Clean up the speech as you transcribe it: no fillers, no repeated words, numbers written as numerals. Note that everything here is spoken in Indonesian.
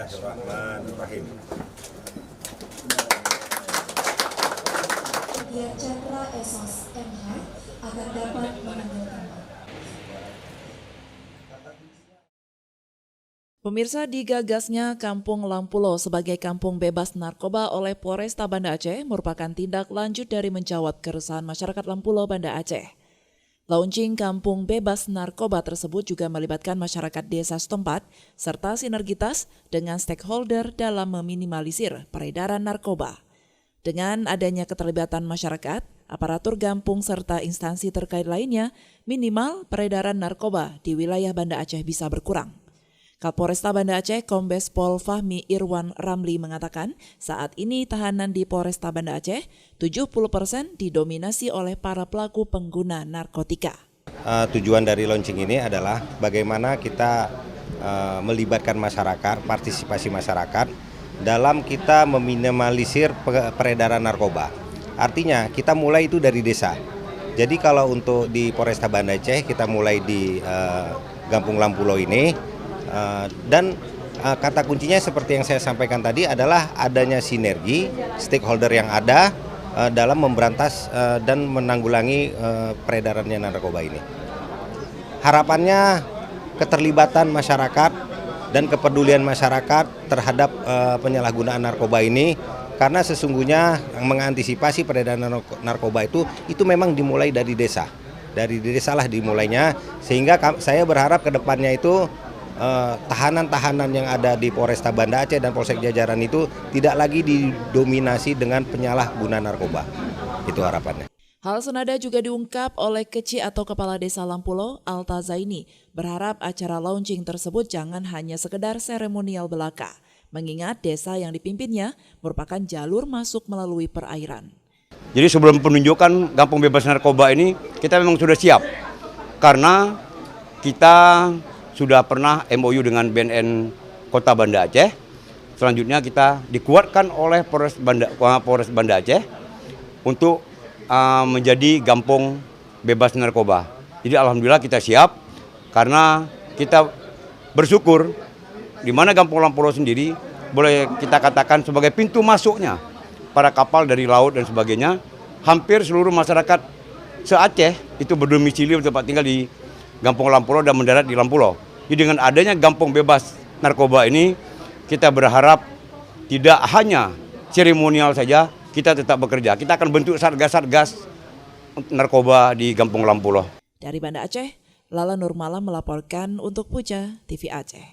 Bismillahirrahmanirrahim. Dia Chandra Esos MH akan dapat menanggapi. Pemirsa, digagasnya Kampung Lampulo sebagai kampung bebas narkoba oleh Polresta Banda Aceh merupakan tindak lanjut dari menjawab keresahan masyarakat Lampulo, Banda Aceh. Launching kampung bebas narkoba tersebut juga melibatkan masyarakat desa setempat serta sinergitas dengan stakeholder dalam meminimalisir peredaran narkoba. Dengan adanya keterlibatan masyarakat, aparatur Gampung serta instansi terkait lainnya, minimal peredaran narkoba di wilayah Banda Aceh bisa berkurang. Kapolresta Banda Aceh Kombes Pol Fahmi Irwan Ramli mengatakan saat ini tahanan di Polresta Banda Aceh 70% didominasi oleh para pelaku pengguna narkotika. Tujuan dari launching ini adalah bagaimana kita melibatkan masyarakat, partisipasi masyarakat dalam kita meminimalisir peredaran narkoba. Artinya kita mulai itu dari desa. Jadi kalau untuk di Polresta Banda Aceh kita mulai di Kampung Lampulo ini. Dan kata kuncinya seperti yang saya sampaikan tadi adalah adanya sinergi stakeholder yang ada dalam memberantas dan menanggulangi peredarannya narkoba ini. Harapannya keterlibatan masyarakat dan kepedulian masyarakat terhadap penyalahgunaan narkoba ini, karena sesungguhnya mengantisipasi peredaran narkoba itu memang dimulai dari desa. Dari desa lah dimulainya, sehingga saya berharap ke depannya itu tahanan-tahanan yang ada di Polresta Banda Aceh dan Polsek jajaran itu tidak lagi didominasi dengan penyalahguna narkoba. Itu harapannya. Hal senada juga diungkap oleh Keci atau Kepala Desa Lampulo, Alta Zaini, berharap acara launching tersebut jangan hanya sekedar seremonial belaka, mengingat desa yang dipimpinnya merupakan jalur masuk melalui perairan. Jadi sebelum penunjukan Kampung Bebas Narkoba ini, kita memang sudah siap. Karena kita sudah pernah MOU dengan BNN Kota Banda Aceh. Selanjutnya kita dikuatkan oleh Polres Banda Aceh untuk menjadi kampung bebas narkoba. Jadi alhamdulillah kita siap, karena kita bersyukur di mana Kampung Lampulo sendiri boleh kita katakan sebagai pintu masuknya para kapal dari laut dan sebagainya. Hampir seluruh masyarakat se-Aceh itu berdomisili tempat tinggal di Kampung Lampulo dan mendarat di Lampulo. Jadi dengan adanya kampung bebas narkoba ini, kita berharap tidak hanya seremonial saja, kita tetap bekerja. Kita akan bentuk satgas-satgas narkoba di Kampung Lampulo. Dari Banda Aceh, Lala Nurmala melaporkan untuk Puja TV Aceh.